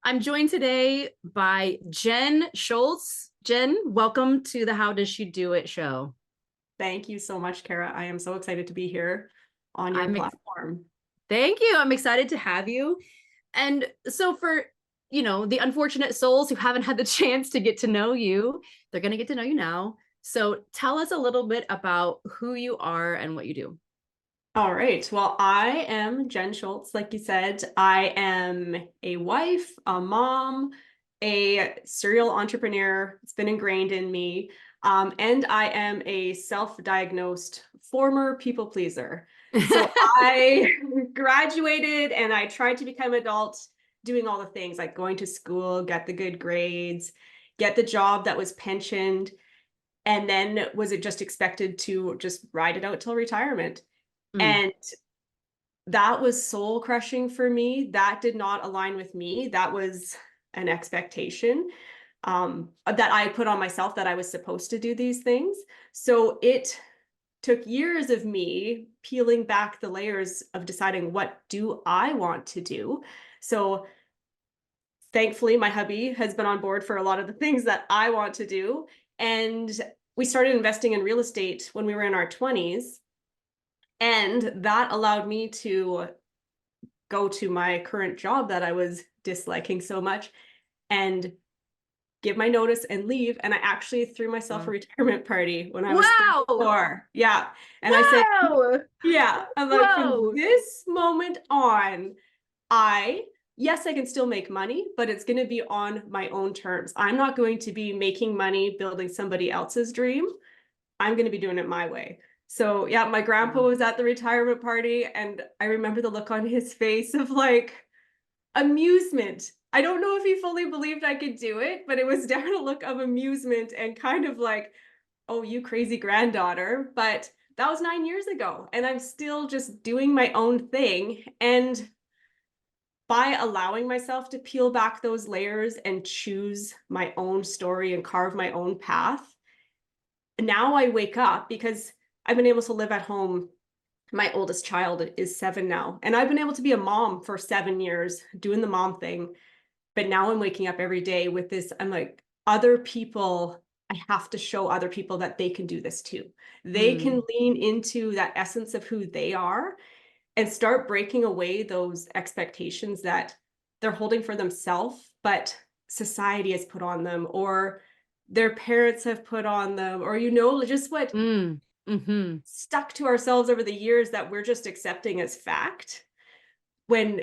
I'm joined today by Jen Schulz. Jen, welcome to the How Does She Do It show. Thank you so much, Kara. I am so excited to be here on your platform. Thank you. I'm excited to have you. And so for, the unfortunate souls who haven't had the chance to get to know you, they're going to get to know you now. So tell us a little bit about who you are and what you do. All right. Well, I am Jen Schulz. Like you said, I am a wife, a mom, a serial entrepreneur. It's been ingrained in me. And I am a self-diagnosed former people pleaser. So I graduated and I tried to become an adult doing all the things like going to school, get the good grades, get the job that was pensioned. And then was it just expected to just ride it out till retirement? Mm, And that was soul crushing for me. That did not align with me. That was an expectation that I put on myself that I was supposed to do these things. So it took years of me peeling back the layers of deciding what do I want to do. So thankfully, my hubby has been on board for a lot of the things that I want to do. And we started investing in real estate when we were in our 20s. And that allowed me to go to my current job that I was disliking so much and give my notice and leave. And I actually threw myself a wow. retirement party when I was Wow. 34. Yeah. And I said, Wow. yeah, I'm like, from Whoa. this moment on, yes, I can still make money, but it's going to be on my own terms. I'm not going to be making money building somebody else's dream. I'm going to be doing it my way. So yeah, my grandpa Wow. was at the retirement party and I remember the look on his face of like amusement. I don't know if he fully believed I could do it, but it was definitely a look of amusement and kind of like, oh, you crazy granddaughter. But that was 9 years ago and I'm still just doing my own thing. And by allowing myself to peel back those layers and choose my own story and carve my own path, now I wake up because I've been able to live at home. My oldest child is 7 now, and I've been able to be a mom for 7 years doing the mom thing. But now I'm waking up every day with this. I'm like, other people, I have to show other people that they can do this too. They can Mm. lean into that essence of who they are and start breaking away those expectations that they're holding for themselves, but society has put on them, or their parents have put on them, or just what Mm. Mm-hmm. stuck to ourselves over the years that we're just accepting as fact. When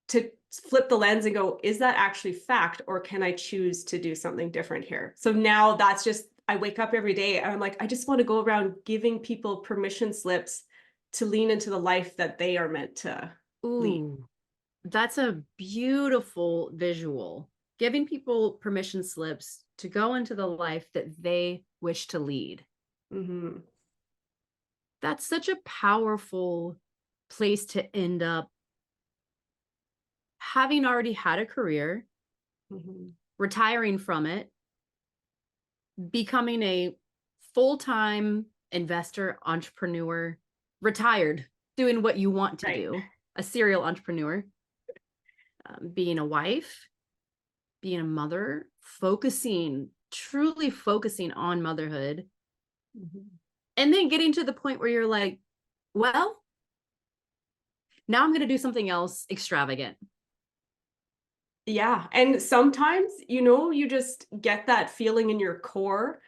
to flip the lens and go, is that actually fact, or can I choose to do something different here? So now that's just, I wake up every day and I'm like, I just want to go around giving people permission slips to lean into the life that they are meant to lead. Ooh, that's a beautiful visual. Giving people permission slips to go into the life that they wish to lead. Mm-hmm. That's such a powerful place to end up, having already had a career, Mm-hmm. retiring from it, becoming a full-time investor, entrepreneur, retired, doing what you want to Right. do, a serial entrepreneur, being a wife, being a mother, truly focusing on motherhood, Mm-hmm. and then getting to the point where you're like, well, now I'm going to do something else extravagant. Yeah. And sometimes, you just get that feeling in your core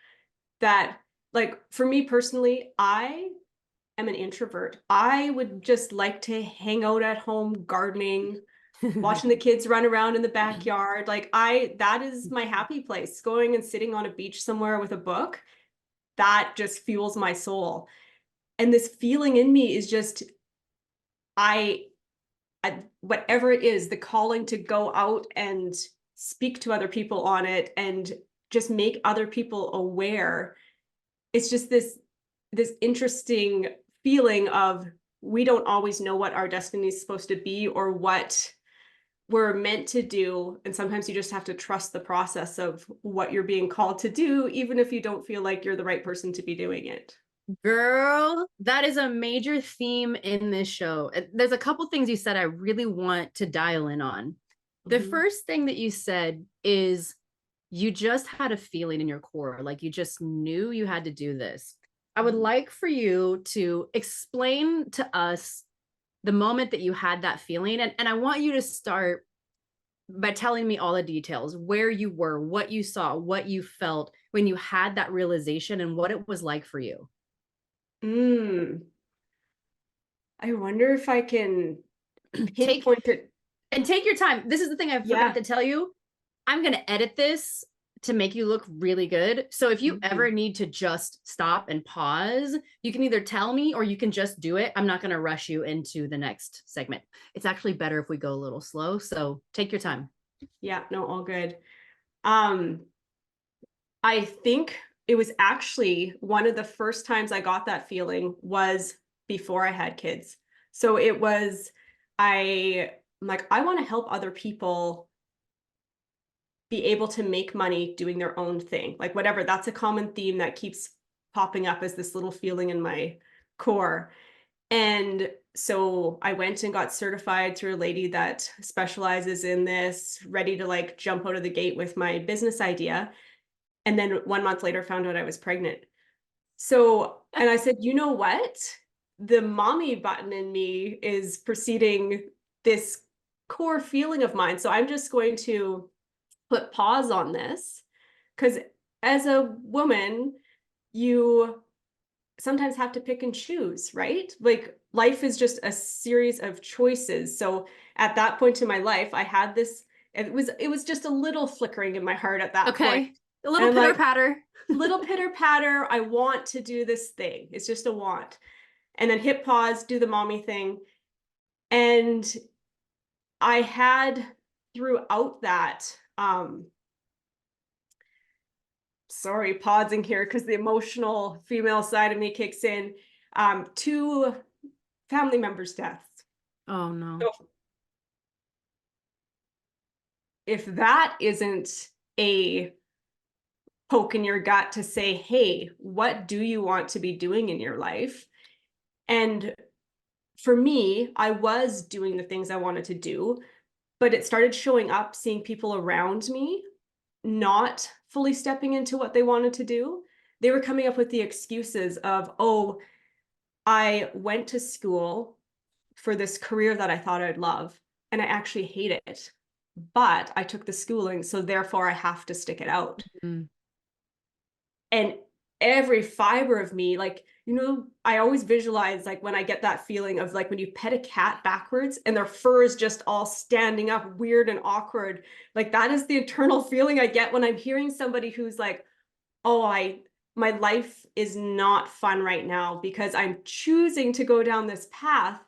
that, like, for me personally, I am an introvert. I would just like to hang out at home, gardening, watching the kids run around in the backyard. That is my happy place. Going and sitting on a beach somewhere with a book, that just fuels my soul. And this feeling in me is just, I, whatever it is, the calling to go out and speak to other people on it and just make other people aware. It's just this interesting feeling of, we don't always know what our destiny is supposed to be or what we're meant to do. And sometimes you just have to trust the process of what you're being called to do, even if you don't feel like you're the right person to be doing it. Girl, that is a major theme in this show. There's a couple things you said I really want to dial in on. The Mhm. first thing that you said is you just had a feeling in your core, like you just knew you had to do this. I would Mhm. like for you to explain to us the moment that you had that feeling. And I want you to start by telling me all the details, where you were, what you saw, what you felt when you had that realization and what it was like for you. Mm. I wonder if I can Take pinpoint it. and take your time. This is the thing I forgot Yeah. to tell you. I'm going to edit this to make you look really good. So if you ever Mhm. need to just stop and pause, you can either tell me or you can just do it. I'm not going to rush you into the next segment. It's actually better if we go a little slow. So take your time. Yeah, no, all good. Um, I think it was actually one of the first times I got that feeling was before I had kids. So it was, I'm like, I want to help other people be able to make money doing their own thing. Like whatever, that's a common theme that keeps popping up as this little feeling in my core. And so I went and got certified through a lady that specializes in this, ready to like jump out of the gate with my business idea. And then 1 month later found out I was pregnant. So, and I said, you know what? The mommy button in me is preceding this core feeling of mine. So I'm just going to put pause on this because as a woman, you sometimes have to pick and choose, right? Like life is just a series of choices. So at that point in my life, I had this, it was just a little flickering in my heart at that point. Okay. A And little I'm pitter like, patter. little pitter patter, I want to do this thing. It's just a want. And then hit pause, do the mommy thing. And I had throughout that, sorry, pausing here because the emotional female side of me kicks in. Two family members' deaths. Oh, no. So if that isn't a poke in your gut to say, hey, what do you want to be doing in your life? And for me, I was doing the things I wanted to do, but it started showing up, seeing people around me not fully stepping into what they wanted to do. They were coming up with the excuses of, oh, I went to school for this career that I thought I'd love, and I actually hate it. But I took the schooling, so therefore I have to stick it out. Mm. And every fiber of me, like, I always visualize like when I get that feeling of like when you pet a cat backwards and their fur is just all standing up weird and awkward. Like that is the internal feeling I get when I'm hearing somebody who's like, oh, my life is not fun right now because I'm choosing to go down this path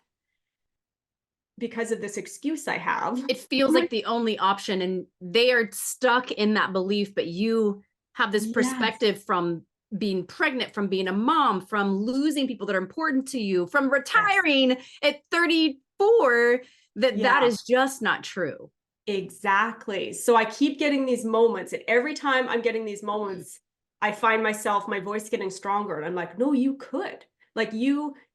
because of this excuse I have. It feels I'm like like, the only option, and they are stuck in that belief, but you have this yes, perspective from being pregnant, from being a mom, from losing people that are important to you, from yes, retiring at 34, that yeah. is just not true. Exactly. So I keep getting these moments, and every time I'm getting these moments, I find myself, my voice getting stronger. And I'm like, no, you could. Like,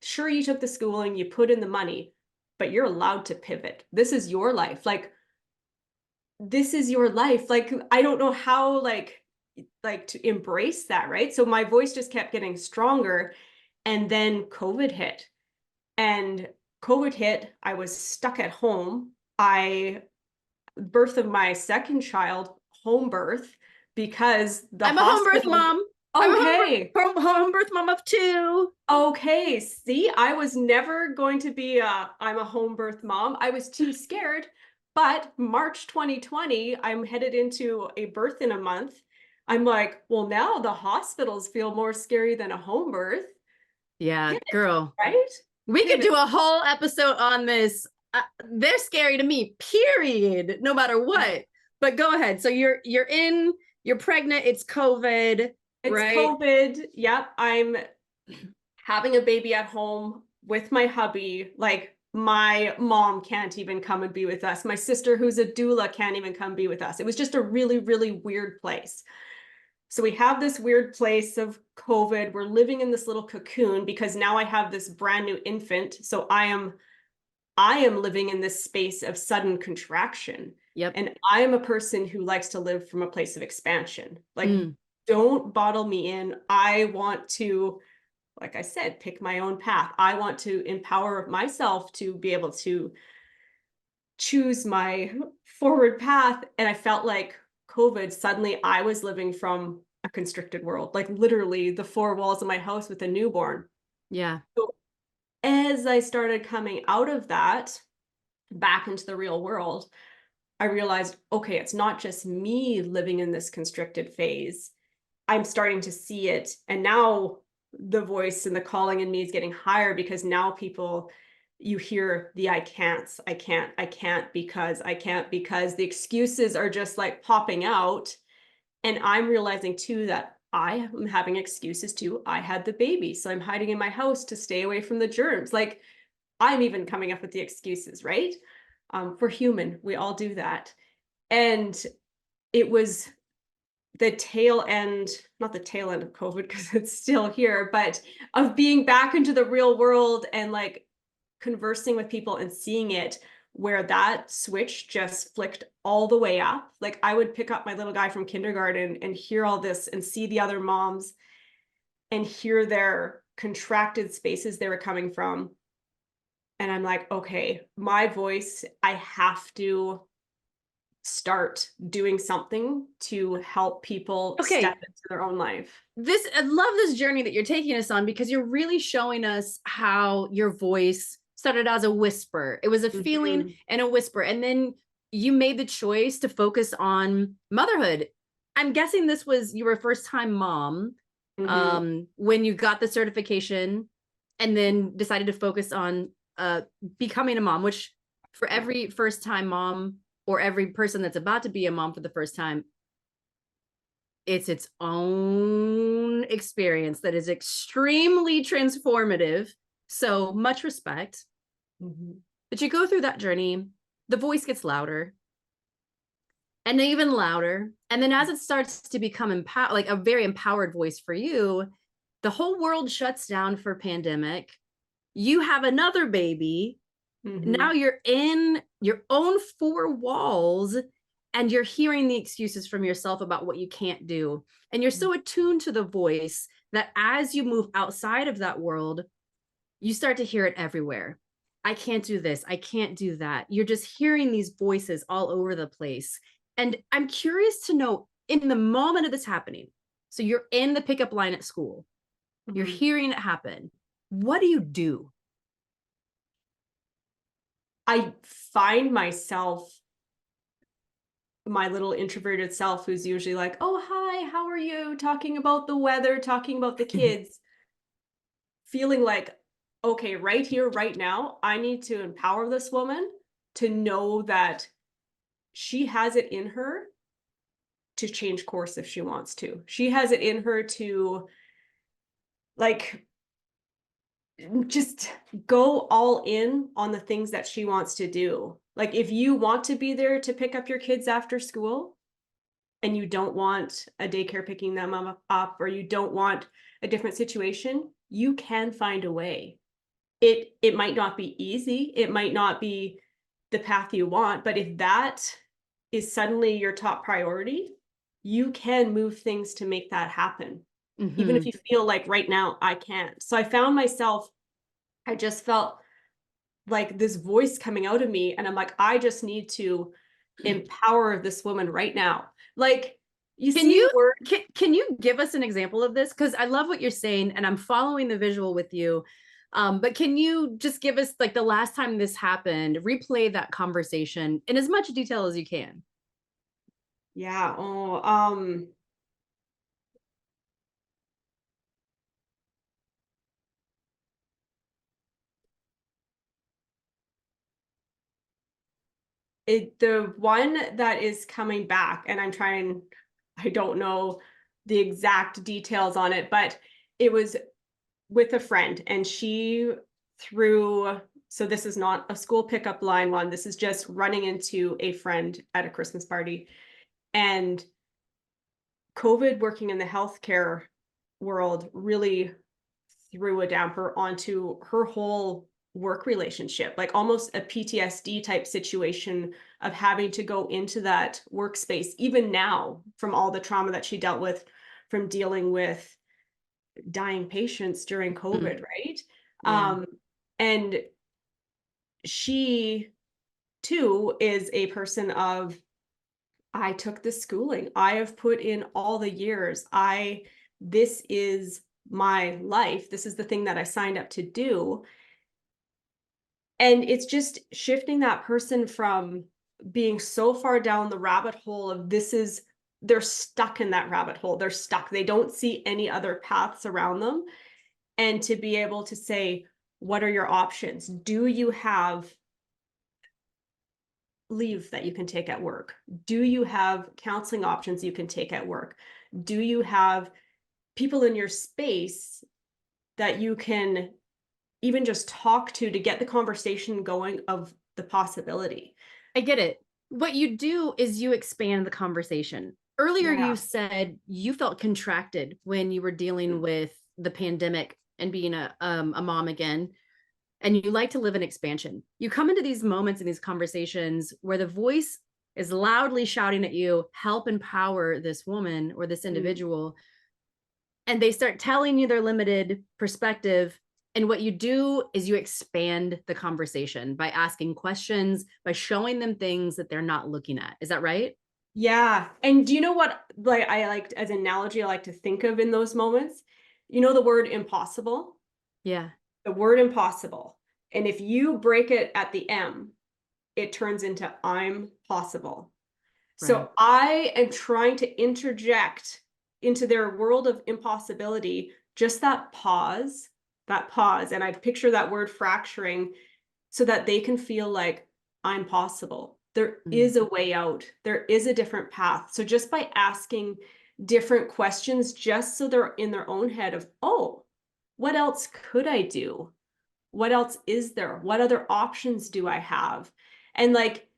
sure, you took the schooling, you put in the money, but you're allowed to pivot. This is your life. Like, this is your life. Like, I don't know how, like to embrace that, right? So my voice just kept getting stronger. And then COVID hit. And COVID hit, I was stuck at home. I birth of my second child, home birth, because the I'm a home birth hospital. mom. I'm a Okay. home birth mom of two. Okay. See, I was never going to be I'm a home birth mom. I was too scared. But March 2020, I'm headed into a birth in a month. I'm like, well, now the hospitals feel more scary than a home birth. Yeah, Pivot, girl. right? We could Pivot. do a whole episode on this. They're scary to me, period, no matter what. But go ahead. So you're pregnant, it's COVID, It's right? COVID. Yep. I'm having a baby at home with my hubby. Like my mom can't even come and be with us. My sister, who's a doula, can't even come be with us. It was just a really, really weird place. So we have this weird place of COVID. We're living in this little cocoon because now I have this brand new infant. So I am living in this space of sudden contraction. Yep. And I am a person who likes to live from a place of expansion. Like, Mm, don't bottle me in. I want to, like I said, pick my own path. I want to empower myself to be able to choose my forward path. And I felt like COVID, suddenly I was living from a constricted world, like literally the four walls of my house with a newborn. yeah. So as I started coming out of that back into the real world, I realized, okay, it's not just me living in this constricted phase. I'm starting to see it. And now the voice and the calling in me is getting higher because now people, you hear the I can't because the excuses are just like popping out. And I'm realizing too that I am having excuses too. I had the baby, so I'm hiding in my house to stay away from the germs. Like I'm even coming up with the excuses, right? We're human. We all do that. And it was the tail end, not the tail end of COVID because it's still here, but of being back into the real world and like conversing with people and seeing it where that switch just flicked all the way up. Like I would pick up my little guy from kindergarten and hear all this and see the other moms and hear their contracted spaces they were coming from. And I'm like, okay, my voice, I have to start doing something to help people step Okay. into their own life. I love this journey that you're taking us on because you're really showing us how your voice started as a whisper. It was a feeling Mhm, and a whisper. And then you made the choice to focus on motherhood. I'm guessing this was you were a first time mom mhm, when you got the certification and then decided to focus on becoming a mom, which for yeah, every first time mom or every person that's about to be a mom for the first time, it's its own experience that is extremely transformative. So much respect. mhm, But you go through that journey, the voice gets louder and even louder. And then as it starts to become like a very empowered voice for you, the whole world shuts down for pandemic. You have another baby. Now mhm, you're in your own four walls and you're hearing the excuses from yourself about what you can't do. And you're mhm, so attuned to the voice that as you move outside of that world, you start to hear it everywhere. I can't do this. I can't do that. You're just hearing these voices all over the place. And I'm curious to know in the moment of this happening, so you're in the pickup line at school, you're mhm. hearing it happen. What do you do? I find myself, my little introverted self, who's usually like, "Oh, hi, how are you?" Talking about the weather, talking about the kids, feeling like, "Okay, right here, right now, I need to empower this woman to know that she has it in her to change course if she wants to. She has it in her to, like, just go all in on the things that she wants to do. Like, if you want to be there to pick up your kids after school and you don't want a daycare picking them up or you don't want a different situation, you can find a way. It might not be easy, it might not be the path you want, but if that is suddenly your top priority, you can move things to make that happen. Even if Mm-hmm. you feel like right now I can't. So I found myself, I just felt like this voice coming out of me and I'm like, I just need to empower this woman right now. Like, you Can see the you word. can you give us an example of this? Because I love what you're saying, and I'm following the visual with you. But can you just give us like the last time this happened, replay that conversation in as much detail as you can? Yeah, oh, the one that is coming back, and I don't know the exact details on it, but it was with a friend, and she threw, so this is not a school pickup line one, this is just running into a friend at a Christmas party. And COVID working in the healthcare world really threw a damper onto her whole work relationship, like almost a PTSD type situation of having to go into that workspace, even now, from all the trauma that she dealt with from dealing with dying patients during Mm, COVID, right? yeah. And she too is a person of, I took the schooling. I have put in all the years. This is my life. This is the thing that I signed up to do. And it's just shifting that person from being so far down the rabbit hole of they're stuck in that rabbit hole. They're stuck. They don't see any other paths around them. And to be able to say, what are your options? Do you have leave that you can take at work? Do you have counseling options you can take at work? Do you have people in your space that you can even just talk to get the conversation going of the possibility? I get it. What you do is you expand the conversation. Earlier, Yeah. you said you felt contracted when you were dealing with the pandemic and being a mom again, and you like to live in expansion. You come into these moments and these conversations where the voice is loudly shouting at you, help empower this woman or this Mm. individual. And they start telling you their limited perspective. And what you do is you expand the conversation by asking questions, by showing them things that they're not looking at. Is that right? Yeah. And do you know what, like, I like as an analogy I like to think of in those moments? You know the word impossible? Yeah. The word impossible. And if you break it at the M, it turns into I'm possible. Right. So I am trying to interject into their world of impossibility, just that pause. And I picture that word fracturing so that they can feel like I'm possible. There Mm. is a way out. There is a different path. So just by asking different questions, just so they're in their own head of, oh, what else could I do? What else is there? What other options do I have? And like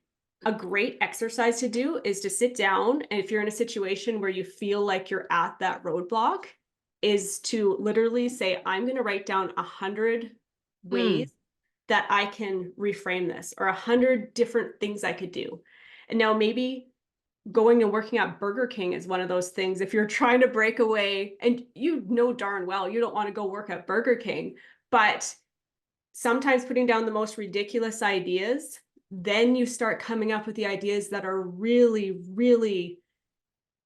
a great exercise to do is to sit down. And if you're in a situation where you feel like you're at that roadblock, is to literally say, I'm going to write down 100 Mm. ways that I can reframe this, or 100 different things I could do. And now maybe going and working at Burger King is one of those things. If you're trying to break away and you know darn well you don't want to go work at Burger King, but sometimes putting down the most ridiculous ideas, then you start coming up with the ideas that are really, really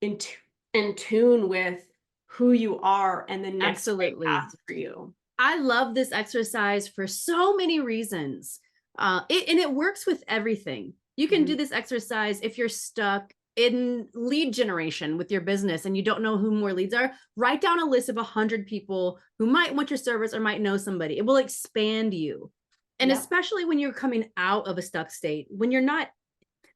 in, t- in tune with who you are and the next right Absolutely. path for you. I love this exercise for so many reasons. And it works with everything. You can do Mhm. this exercise if you're stuck in lead generation with your business and you don't know who more leads are. Write down a list of 100 people who might want your service or might know somebody. It will expand you. And Yep. especially when you're coming out of a stuck state, when you're not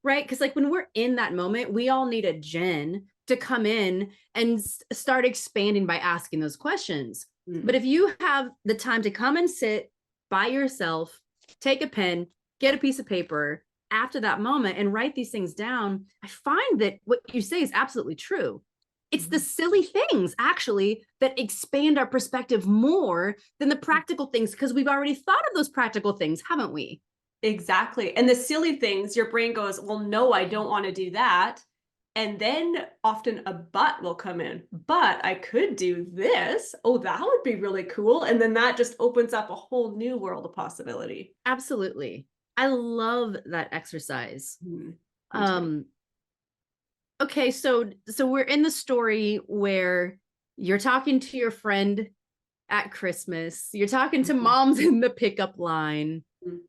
right? Because like when we're in that moment, we all need a Jen to come in and start expanding by asking those questions. But Mm. if you have the time to come and sit by yourself, take a pen, get a piece of paper after that moment and write these things down, I find that what you say is absolutely true. It's the Mhm. silly things actually that expand our perspective more than the practical things because we've already thought of those practical things, haven't we? Exactly. And the silly things, your brain goes, well, no, I don't want to do that. And then often a but will come in. But I could do this. Oh, that would be really cool. And then that just opens up a whole new world of possibility. Absolutely. I love that exercise. Mhm. Me too. Um, okay, so we're in the story where you're talking to your friend at Christmas, you're talking to Mhm. moms in the pickup line. Mhm.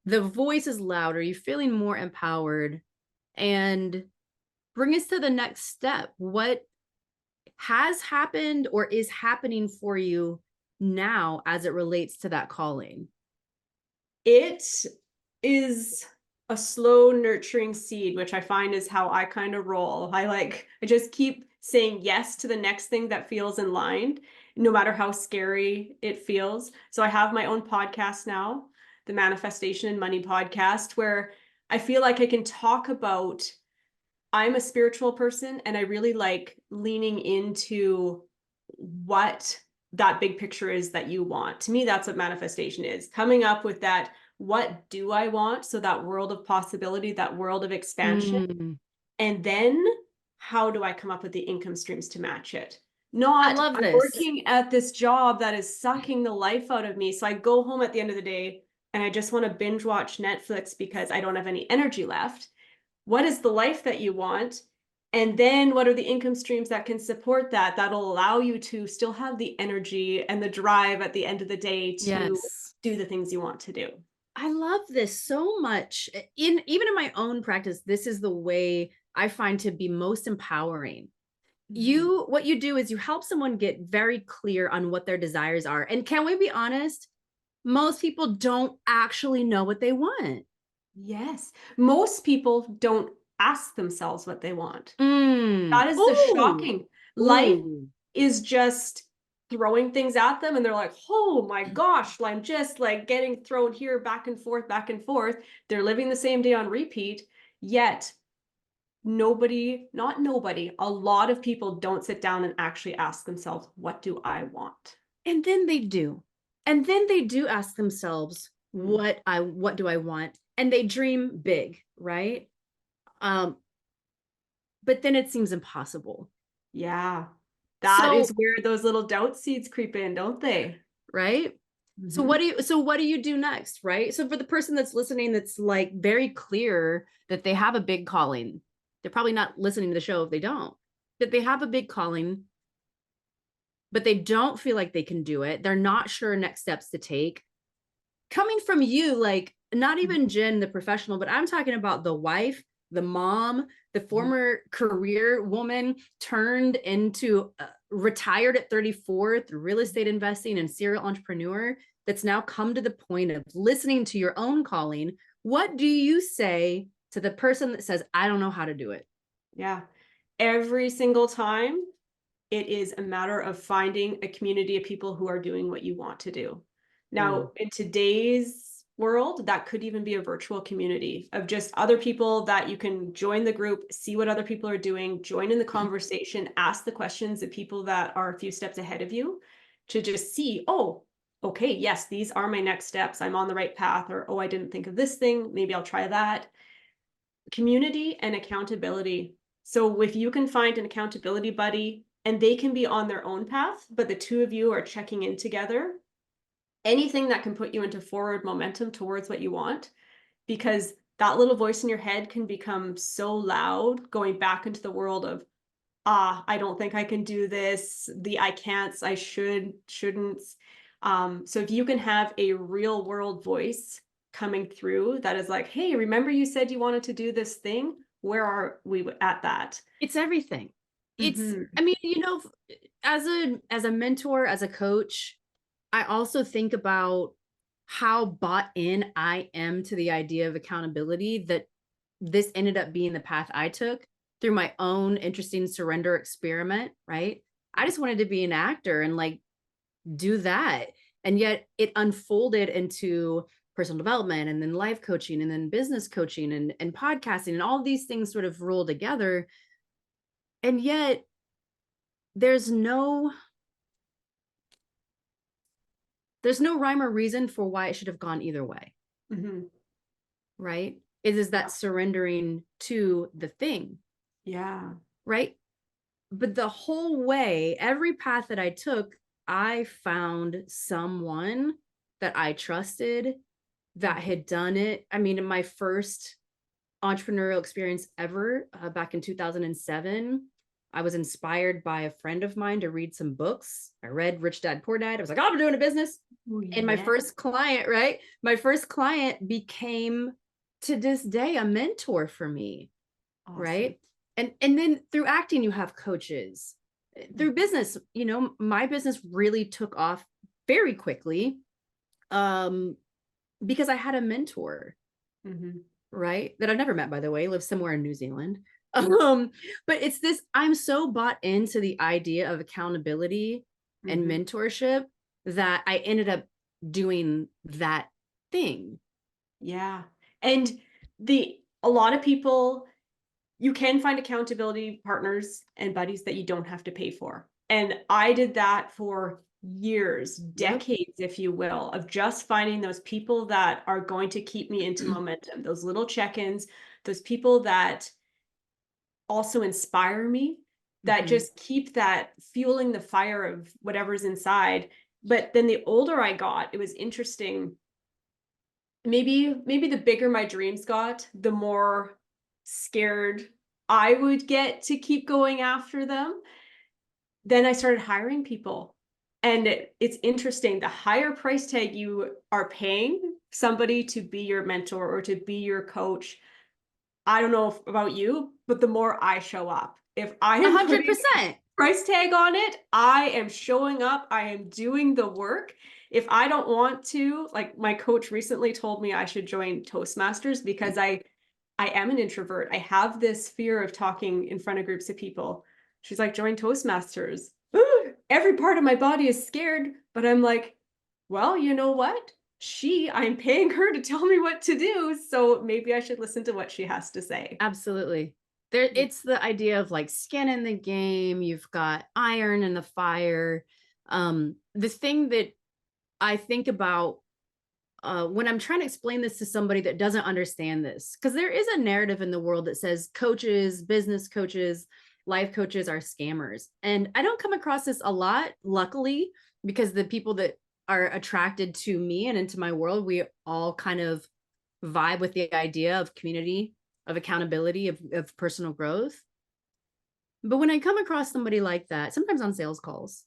The voice is louder, you're feeling more empowered. And bring us to the next step. What has happened or is happening for you now as it relates to that calling? It is a slow nurturing seed, which I find is how I kind of roll. I just keep saying yes to the next thing that feels in line, no matter how scary it feels. So I have my own podcast now, the Manifestation and Money podcast, where I feel like I can talk about, I'm a spiritual person and I really like leaning into what that big picture is that you want. To me, that's what manifestation is. Coming up with that, what do I want? So that world of possibility, that world of expansion. Mm, And then how do I come up with the income streams to match it? I Not, love I'm this. working at this job that is sucking the life out of me. So I go home at the end of the day and I just want to binge watch Netflix because I don't have any energy left. What is the life that you want? And then what are the income streams that can support that? That'll allow you to still have the energy and the drive at the end of the day to Yes. do the things you want to do. I love this so much. In even in my own practice, this is the way I find to be most empowering. Mhm. What you do is you help someone get very clear on what their desires are. And can we be honest? Most people don't actually know what they want. Yes. Most people don't ask themselves what they want. Mm. That is the Ooh. shocking. Life Ooh. is just throwing things at them and they're like, "Oh my gosh, I'm just like getting thrown here back and forth, back and forth." They're living the same day on repeat, yet nobody, not nobody, a lot of people don't sit down and actually ask themselves, "What do I want?" And then they do. And then they do ask themselves, Mm. what do I want? And they dream big, right? Um, but then it seems impossible. Yeah. That is So, where those little doubt seeds creep in, don't they? right? Mhm. So what do you do next, right? So for the person that's listening that's like very clear that they have a big calling. They're probably not listening to the show if they don't. That they have a big calling, but they don't feel like they can do it. They're not sure next steps to take. Coming from you, like not even Jen, the professional, but I'm talking about the wife, the mom, the Mhm. former career woman turned into retired at 34 through real estate investing and serial entrepreneur that's now come to the point of listening to your own calling. What do you say to the person that says, I don't know how to do it? Yeah. Every single time, it is a matter of finding a community of people who are doing what you want to do. Mm. Now, in today's world, that could even be a virtual community of just other people that you can join the group, see what other people are doing, join in the conversation, ask the questions of people that are a few steps ahead of you to just see, oh, okay, yes, these are my next steps. I'm on the right path, or oh, I didn't think of this thing. Maybe I'll try that. Community and accountability. So if you can find an accountability buddy and they can be on their own path, but the two of you are checking in together, anything that can put you into forward momentum towards what you want, because that little voice in your head can become so loud going back into the world of, I don't think I can do this, the I can'ts, I shouldn't. So if you can have a real world voice coming through that is like, hey, remember you said you wanted to do this thing? Where are we at that? It's everything. It's, Mhm. I mean, as a mentor, as a coach, I also think about how bought in I am to the idea of accountability that this ended up being the path I took through my own interesting surrender experiment, right? I just wanted to be an actor and like do that. And yet it unfolded into personal development and then life coaching and then business coaching and podcasting and all these things sort of roll together. And yet there's no there's no rhyme or reason for why it should have gone either way, Mhm. right? It is Yeah. that surrendering to the thing, Yeah. right? But the whole way, every path that I took, I found someone that I trusted that Mhm. had done it. I mean, in my first entrepreneurial experience ever, back in 2007, I was inspired by a friend of mine to read some books. I read Rich Dad Poor Dad. I was like, oh, I'm doing a business. Oh, And my yeah. first client, right? My first client became to this day a mentor for me, Awesome. right? And then through acting you have coaches. Through Mhm. business, my business really took off very quickly um because I had a mentor, Mhm. right? That I've never met, by the way, lives somewhere in New Zealand. But it's this, I'm so bought into the idea of accountability and Mhm. mentorship that I ended up doing that thing. Yeah. And the a lot of people, you can find accountability partners and buddies that you don't have to pay for. And I did that for years, Yep. decades, if you will, of just finding those people that are going to keep me into momentum, those little check-ins, those people that also inspire me, that Hmm. just keep that fueling the fire of whatever's inside. But then the older I got, it was interesting. Maybe the bigger my dreams got, the more scared I would get to keep going after them. Then I started hiring people. And it's interesting, the higher price tag you are paying somebody to be your mentor or to be your coach, I don't know about you, but the more I show up. If I A am hundred putting a percent. price tag on it, I am showing up, I am doing the work. If I don't want to, like my coach recently told me I should join Toastmasters because I am an introvert. I have this fear of talking in front of groups of people. She's like, join Toastmasters. Every part of my body is scared, but I'm like, well, you know what? I'm paying her to tell me what to do. So maybe I should listen to what she has to say. Absolutely. There, it's the idea of like skin in the game. You've got iron in the fire. The thing that I think about when I'm trying to explain this to somebody that doesn't understand this, because there is a narrative in the world that says coaches, business coaches, life coaches are scammers. And I don't come across this a lot, luckily, because the people that are attracted to me and into my world, we all kind of vibe with the idea of community, of accountability, of personal growth. But when I come across somebody like that, sometimes on sales calls,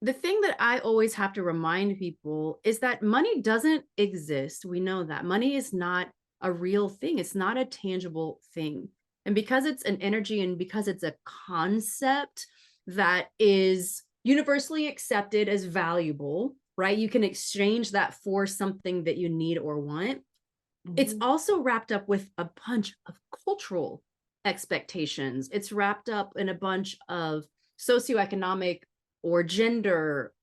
the thing that I always have to remind people is that money doesn't exist. We know that money is not a real thing, it's not a tangible thing. And because it's an energy and because it's a concept that is universally accepted as valuable, right? You can exchange that for something that you need or want. It's Mhm, also wrapped up with a bunch of cultural expectations. It's wrapped up in a bunch of socioeconomic or gender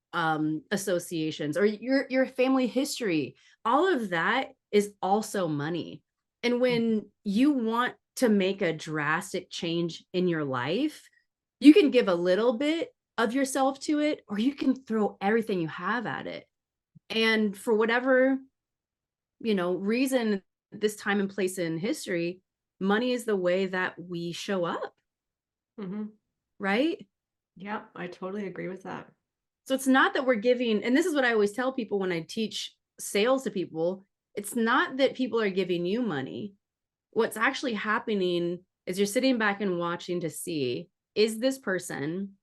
associations or your family history. All of that is also money. And mhm, when you want to make a drastic change in your life, you can give a little bit of yourself to it, or you can throw everything you have at it. And for whatever reason, this time and place in history, money is the way that we show up, mhm. right? Yep, I totally agree with that. So it's not that we're giving, and this is what I always tell people when I teach sales to people, it's not that people are giving you money. What's actually happening is you're sitting back and watching to see, is this person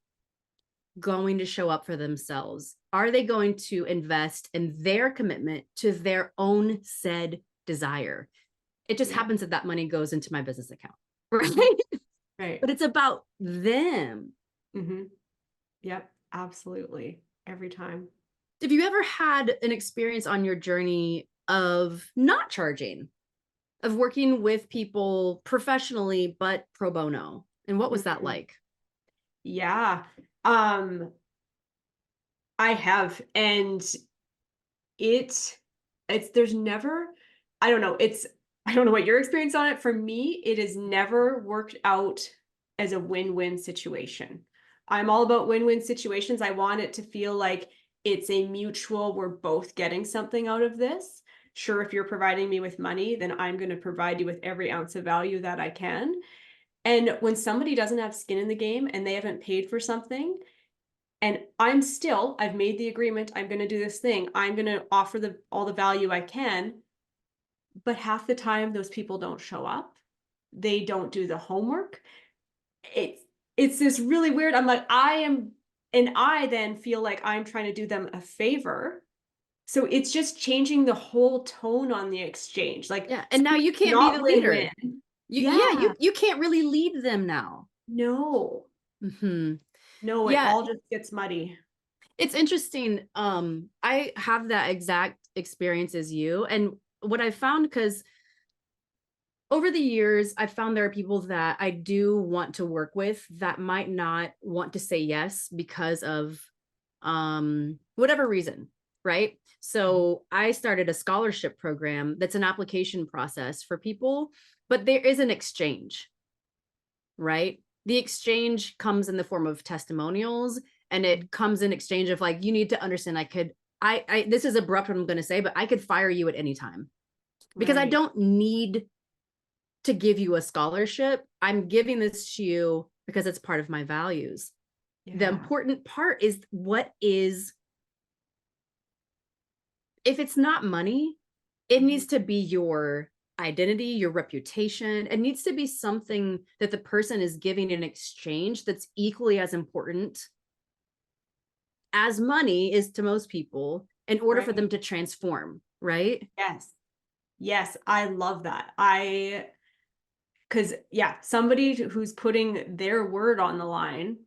going to show up for themselves? Are they going to invest in their commitment to their own said desire? It just Yeah. happens that that money goes into my business account, right? Mhm. Right. But it's about them. Mhm. Yep, absolutely. Every time. Have you ever had an experience on your journey of not charging, of working with people professionally, but pro bono? And what was that Mhm. like? Yeah. Um, I have, and it it's there's never I don't know, I don't know what your experience on it. For me, it has never worked out as a win-win situation. I'm all about win-win situations. I want it to feel like it's a mutual, we're both getting something out of this. Sure, if you're providing me with money, then I'm going to provide you with every ounce of value that I can. And when somebody doesn't have skin in the game and they haven't paid for something, and I've made the agreement, I'm gonna do this thing, I'm gonna offer all the value I can, but half the time those people don't show up. They don't do the homework. It's it's this really weird, I'm like, I then feel like I'm trying to do them a favor. So it's just changing the whole tone on the exchange. Like, Yeah. And now suddenly you it's can't be not the leader. win-win. Yeah, Yeah. you can't really lead them now. No. Hmm. No, it Yeah, all just gets muddy. it's interesting. I have that exact experience as you. And what I found, because over the years, I've found there are people that I do want to work with that might not want to say yes because of whatever reason, right? Mhm. So I started a scholarship program that's an application process for people, but there is an exchange, right? The exchange comes in the form of testimonials And it comes in exchange of like, you need to understand this is abrupt what I'm going to say, but I could fire you at any time because I Right. don't need to give you a scholarship. I'm giving this to you because it's part of my values. The Yeah. important part is if it's not money, it Mhm. needs to be your identity, your reputation. It needs to be something that the person is giving in exchange that's equally as important as money is to most people in order for Right. them to transform, right? Yes. Yes, I love that. Because yeah, somebody who's putting their word on the line,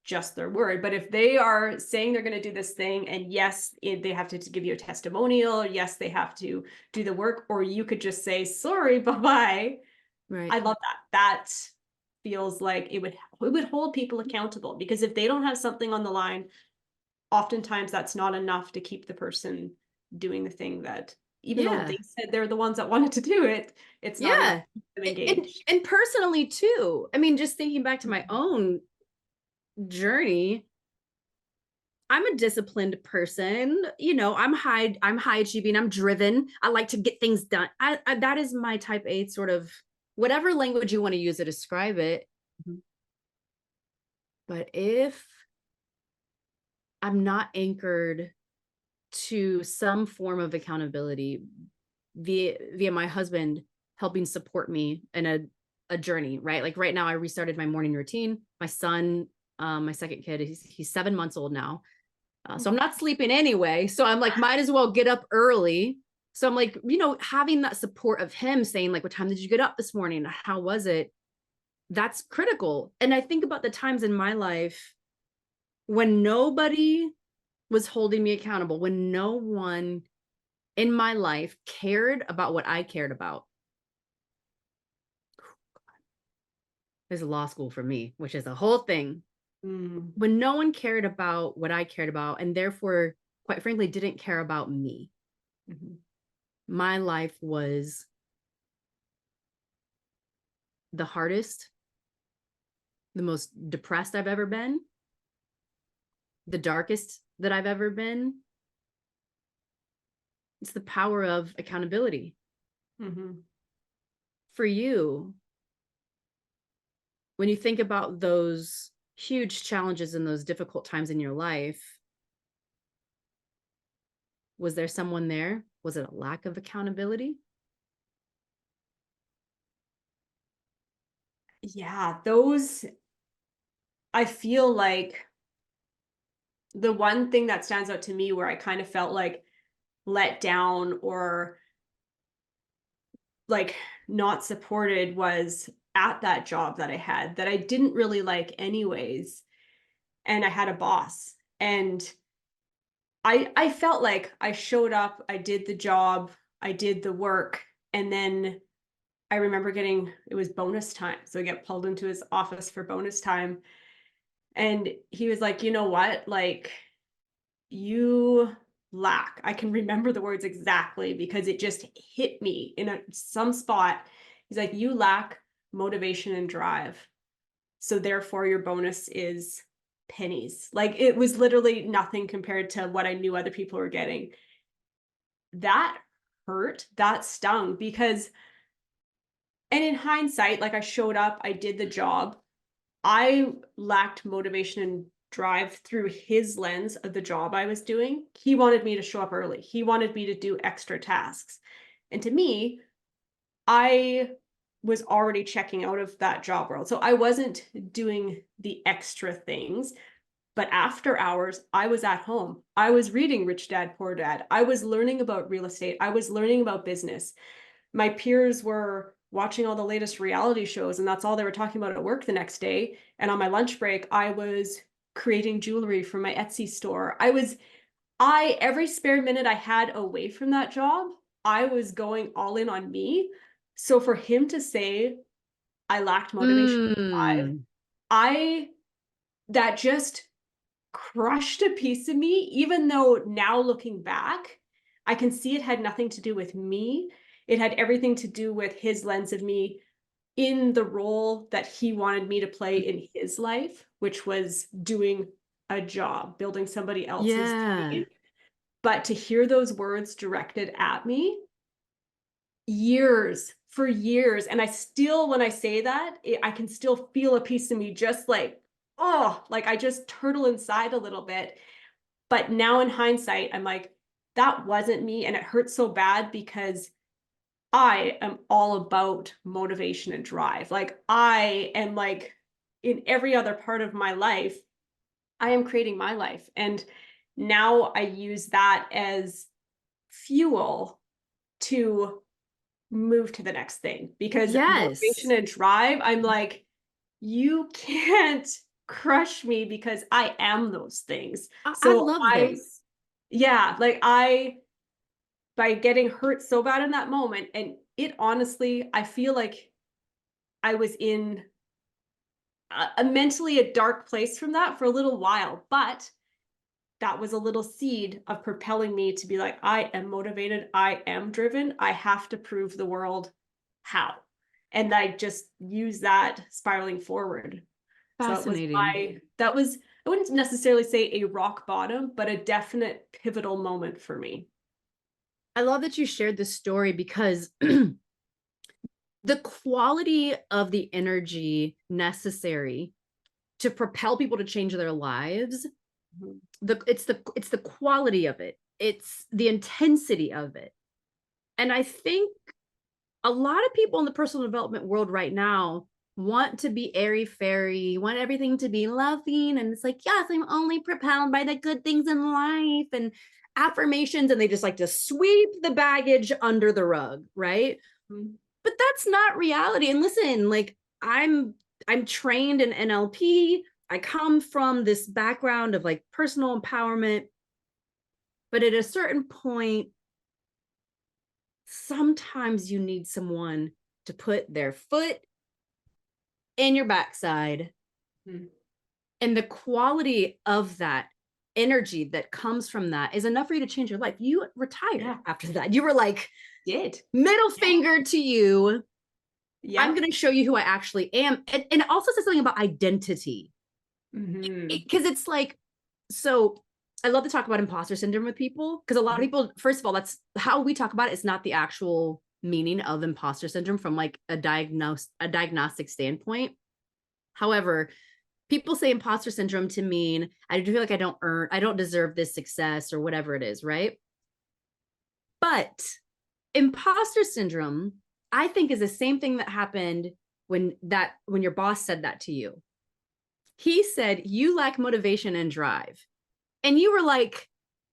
just their word. But if they are saying they're going to do this thing, and yes, they have to give you a testimonial, yes, they have to do the work, or you could just say, sorry, bye bye. Right. I love that. That feels like it would hold people accountable because if they don't have something on the line, oftentimes that's not enough to keep the person doing the thing that even though Yeah. they said they're the ones that wanted to do it, it's not enough Yeah. to keep them And engaged. and personally too. I mean, just thinking back to my Mhm. own journey, I'm a disciplined person. I'm high achieving, I'm driven. I like to get things done. That is my type A sort of whatever language you want to use to describe it. Mhm. But if I'm not anchored to some form of accountability via my husband helping support me in a journey, right? Like right now, I restarted my morning routine. My son, my second kid, he's 7 months old now. So I'm not sleeping anyway. So I'm like, might as well get up early. So I'm like, having that support of him saying, like, what time did you get up this morning? How was it? That's critical. And I think about the times in my life when nobody was holding me accountable, when no one in my life cared about what I cared about. There's law school for me, which is a whole thing. Mm. When no one cared about what I cared about, and therefore, quite frankly, didn't care about me, Mhm. my life was the hardest, the most depressed I've ever been, the darkest that I've ever been. It's the power of accountability. Mhm. For you, when you think about those huge challenges and those difficult times in your life, was there someone there? Was it a lack of accountability? Yeah, those I feel like the one thing that stands out to me where I kind of felt like let down or like not supported was at that job that I had that I didn't really like anyways. And I had a boss. And I felt like I showed up, I did the job, I did the work, and then I remember it was bonus time. So I get pulled into his office for bonus time. And he was like, you know what? Like, you lack. I can remember the words exactly because it just hit me in some spot. He's like, you lack motivation and drive. So therefore your bonus is pennies. Like it was literally nothing compared to what I knew other people were getting. That hurt, that stung because and in hindsight, like I showed up, I did the job. I lacked motivation and drive through his lens of the job I was doing. He wanted me to show up early. He wanted me to do extra tasks. And to me, I was already checking out of that job world. So I wasn't doing the extra things. But after hours, I was at home. I was reading Rich Dad, Poor Dad. I was learning about real estate. I was learning about business. My peers were watching all the latest reality shows, and that's all they were talking about at work the next day. And on my lunch break, I was creating jewelry for my Etsy store. Every spare minute I had away from that job, I was going all in on me. So for him to say I lacked motivation, drive, Mm. I that just crushed a piece of me, even though now looking back, I can see it had nothing to do with me. It had everything to do with his lens of me in the role that he wanted me to play in his life, which was doing a job, building somebody else's Yeah. dream. But to hear those words directed at me for years. And I still, when I say that, I can still feel a piece of me just like, oh, like I just turtle inside a little bit. But now in hindsight, I'm like, that wasn't me. And it hurts so bad because I am all about motivation and drive. Like I am like in every other part of my life, I am creating my life. And now I use that as fuel to move to the next thing because motivation Yes. and drive, I'm like, you can't crush me because I am those things. I So love this. yeah, like by getting hurt so bad in that moment, and it honestly, I feel like I was in a mentally a dark place from that for a little while, but that was a little seed of propelling me to be like, I am motivated, I am driven, I have to prove the world how. And I just use that spiraling forward. So it was Fascinating. that was, I wouldn't necessarily say a rock bottom, but a definite pivotal moment for me. I love that you shared this story because the quality of the energy necessary to propel people to change their lives, Mhm. it's the quality of it. It's the intensity of it. And I think a lot of people in the personal development world right now want to be airy fairy, want everything to be loving. And it's like, yes, I'm only propelled by the good things in life and affirmations. And they just like to sweep the baggage under the rug, right? Mhm. But that's not reality. And listen, like I'm trained in NLP. I come from this background of like personal empowerment, but at a certain point, sometimes you need someone to put their foot in your backside. Mhm. And the quality of that energy that comes from that is enough for you to change your life. You retired Yeah, after that. You were like, did. middle Yeah. finger to you. I'm Yep. going to show you who I actually am. And it also says something about identity. Hmm. Because it's like, so I love to talk about imposter syndrome with people because a lot of people, first of all, that's how we talk about it. It's not the actual meaning of imposter syndrome from like a diagnostic standpoint. However, people say imposter syndrome to mean I do feel like I don't deserve this success or whatever it is, right? But imposter syndrome, I think, is the same thing that happened when your boss said that to you. He said you lack motivation and drive. And you were like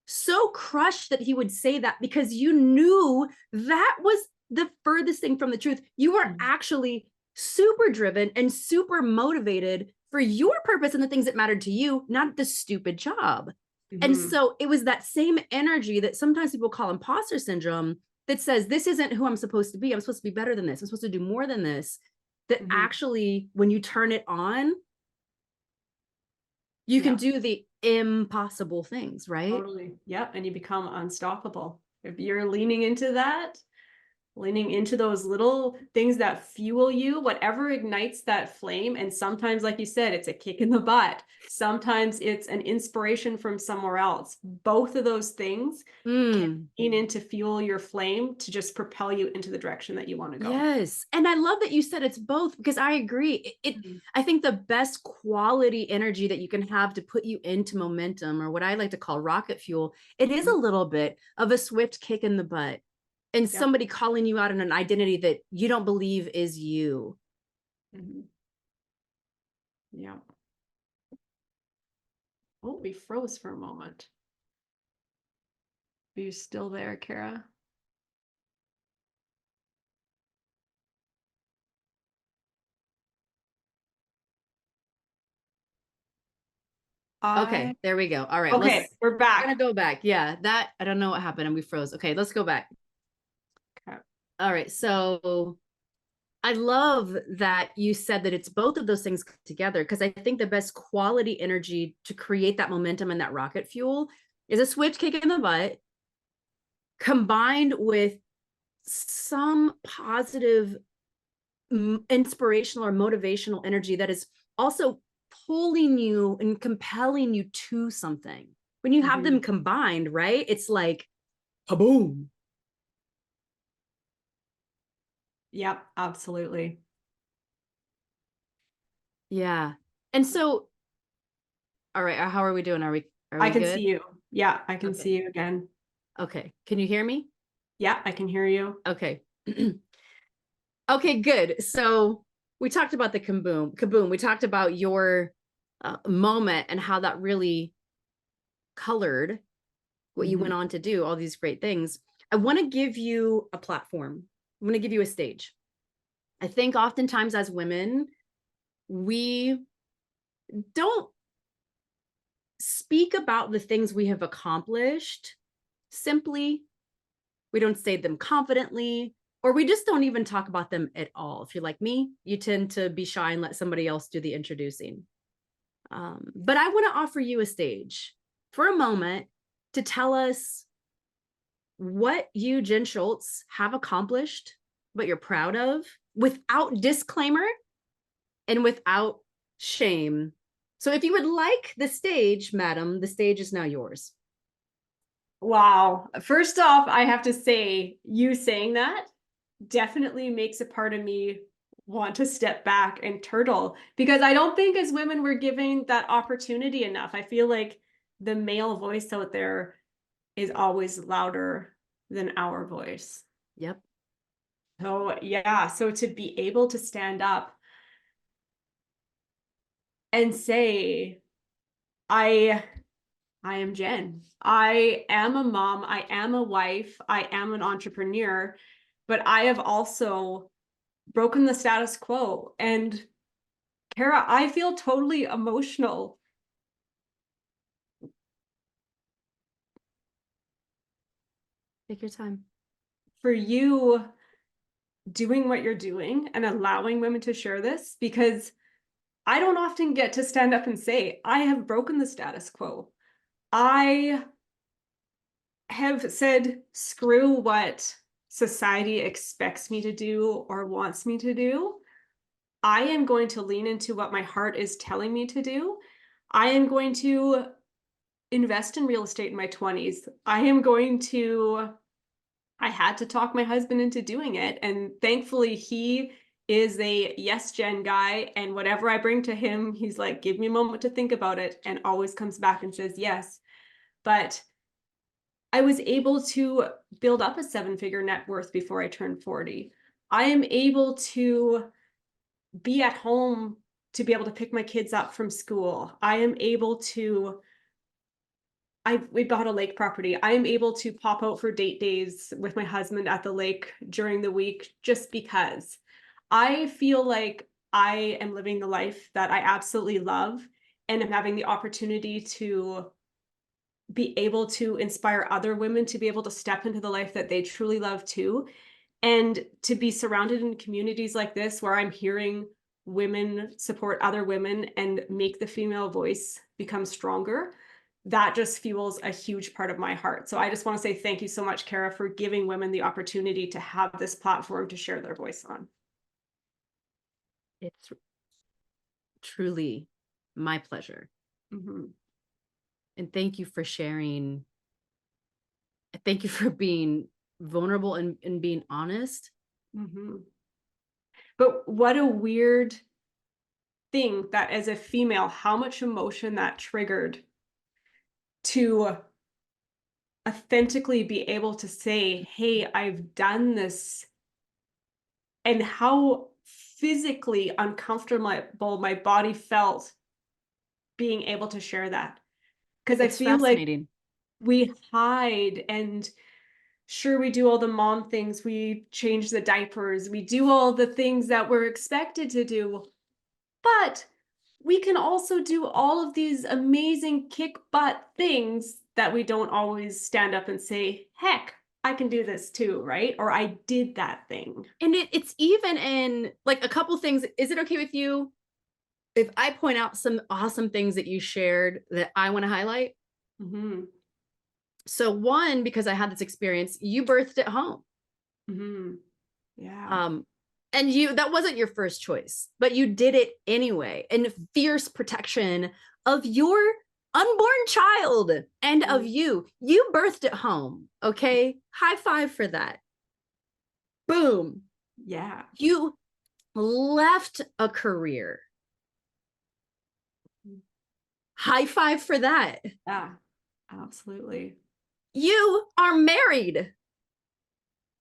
so crushed that he would say that because you knew that was the furthest thing from the truth. You were actually super driven and super motivated for your purpose and the things that mattered to you, not the stupid job. And Hmm. so it was that same energy that sometimes people call imposter syndrome that says, this isn't who I'm supposed to be. I'm supposed to be better than this. I'm supposed to do more than this. That Hmm. actually, when you turn it on, you can Yeah. do the impossible things, right? Totally. Yep. And you become unstoppable. If you're leaning into that, leaning into those little things that fuel you, whatever ignites that flame. And sometimes, like you said, it's a kick in the butt. Sometimes it's an inspiration from somewhere else. Both of those things can Mm. lean in to fuel your flame to just propel you into the direction that you want to go. Yes. And I love that you said it's both because I agree. Mhm. I think the best quality energy that you can have to put you into momentum, or what I like to call rocket fuel, it is a Mhm. little bit of a swift kick in the butt and Yep. somebody calling you out on an identity that you don't believe is you. Mhm. Yeah. Oh, we froze for a moment. Are you still there, Kara? Okay, I there we go. All right, Okay, we're we're gonna back. go back. Yeah, that I don't know what happened and we froze. Okay, let's go back. Okay. All right, so I love that you said that it's both of those things together because I think the best quality energy to create that momentum and that rocket fuel is a swift kick in the butt combined with some positive inspirational or motivational energy that is also pulling you and compelling you to something. When you have them combined, right? It's like, kaboom. Yep, absolutely. Yeah. And so, all right, how are we doing? Are I we can see good? you. Yeah, I can Okay. see you again. Okay. Can you hear me? Yeah, I can hear you. Okay. Okay, good. So we talked about the kaboom. We talked about your moment and how that really colored what you Mhm. went on to do, all these great things. I want to give you a platform. I'm going to give you a stage. I think oftentimes as women, we don't speak about the things we have accomplished simply. We don't say them confidently, or we just don't even talk about them at all. If you're like me, you tend to be shy and let somebody else do the introducing. But I want to offer you a stage for a moment to tell us what you, Jen Schulz, have accomplished, what you're proud of, without disclaimer and without shame. So if you would like the stage, madam, the stage is now yours. Wow. First off, I have to say, you saying that definitely makes a part of me want to step back and turtle, because I don't think as women we're giving that opportunity enough. I feel like the male voice out there is always louder than our voice. Yep. So, yeah, so to be able to stand up and say, I I am Jen. I am a mom, I am a wife, I am an entrepreneur, but I have also broken the status quo. And Kara, I feel totally emotional Take your time. for you doing what you're doing and allowing women to share this, because I don't often get to stand up and say, I have broken the status quo. I have said, screw what society expects me to do or wants me to do. I am going to lean into what my heart is telling me to do. I am going to invest in real estate in my 20s. I had to talk my husband into doing it. And thankfully, he is a yes, Jen guy. And whatever I bring to him, he's like, give me a moment to think about it, and always comes back and says yes. But I was able to build up a 7-figure net worth before I turned 40. I am able to be at home to be able to pick my kids up from school. I am able to we bought a lake property. I am able to pop out for date days with my husband at the lake during the week just because I feel like I am living the life that I absolutely love, and I'm having the opportunity to be able to inspire other women to be able to step into the life that they truly love too. And to be surrounded in communities like this where I'm hearing women support other women and make the female voice become stronger, that just fuels a huge part of my heart. So I just want to say thank you so much, Kara, for giving women the opportunity to have this platform to share their voice on. It's truly my pleasure. Mm-hmm. And thank you for sharing. Thank you for being vulnerable and being honest. Mm-hmm. But what a weird thing that as a female, how much emotion that triggered to authentically be able to say, hey, I've done this, and how physically uncomfortable my body felt being able to share that. Because I It's feel like fascinating. we hide, and sure, we do all the mom things, we change the diapers, we do all the things that we're expected to do, but we can also do all of these amazing kick butt things that we don't always stand up and say, heck, I can do this too, right? Or I did that thing. And it's even in like a couple things. Is it okay with you if I point out some awesome things that you shared that I want to highlight? Mm-hmm. So one, because I had this experience, you birthed at home. Mm-hmm. Yeah. Um, And that wasn't your first choice, but you did it anyway, in fierce protection of your unborn child and of you. You birthed it home. Okay. High five for that. Boom. Yeah. You left a career. High five for that. Yeah, absolutely. You are married.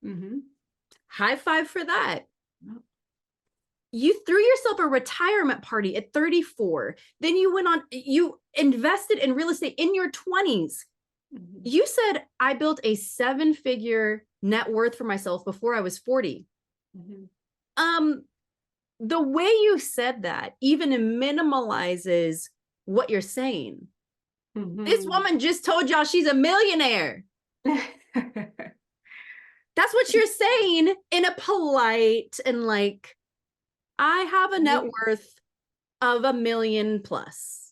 Mm-hmm. High five for that. Yep. You threw yourself a retirement party at 34. Then you invested in real estate in your 20s. Mm-hmm. You said, I built a 7-figure net worth for myself before I was 40. Mm-hmm. The way you said that even minimalizes what you're saying. Mm-hmm. This woman just told y'all she's a millionaire. That's what you're saying in a polite and like, I have a net worth of $1 million plus.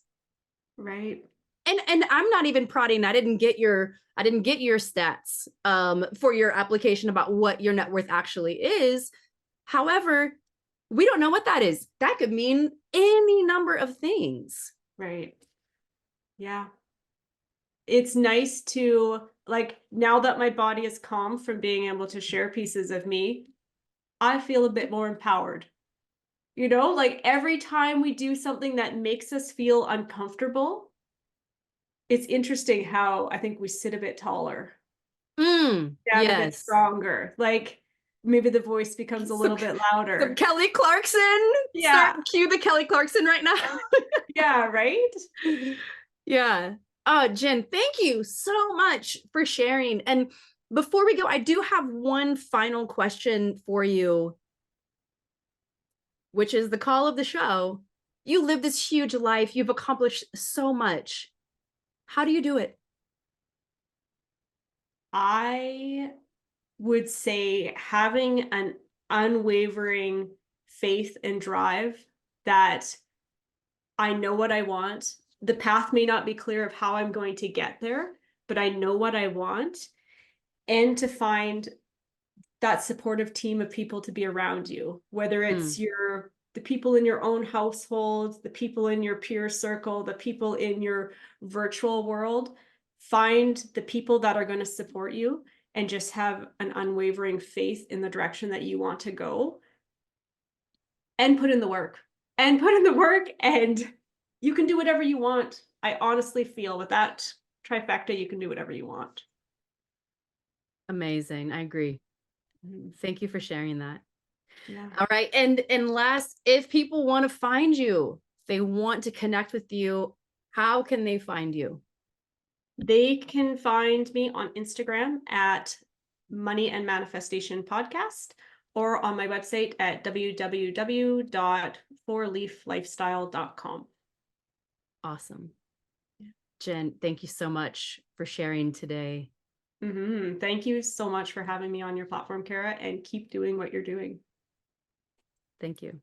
Right. And I'm not even prodding. I didn't get your stats for your application about what your net worth actually is. However, we don't know what that is. That could mean any number of things. Right. Yeah. It's nice to, like, now that my body is calm from being able to share pieces of me, I feel a bit more empowered. You know, like every time we do something that makes us feel uncomfortable, it's interesting how I think we sit a bit taller, stand a bit Yes. stronger. Like maybe the voice becomes a little bit Some louder. Kelly Clarkson. Yeah. Cue the Kelly Clarkson right now. Yeah, right? Yeah. Oh, Jen, thank you so much for sharing. And before we go, I do have one final question for you, which is the call of the show. You live this huge life. You've accomplished so much. How do you do it? I would say having an unwavering faith and drive that I know what I want. The path may not be clear of how I'm going to get there, but I know what I want. And to find that supportive team of people to be around you, whether it's the people in your own household, the people in your peer circle, the people in your virtual world. Find the people that are going to support you and just have an unwavering faith in the direction that you want to go, and put in the work and you can do whatever you want. I honestly feel with that trifecta, you can do whatever you want. Amazing. I agree. Mhm. Thank you for sharing that. Yeah. All right. And last, if people want to find you, they want to connect with you, how can they find you? They can find me on Instagram at Money and Manifestation Podcast, or on my website at www.fourleaflifestyle.com. Awesome. Jen, thank you so much for sharing today. Mm-hmm. Thank you so much for having me on your platform, Kara, and keep doing what you're doing. Thank you.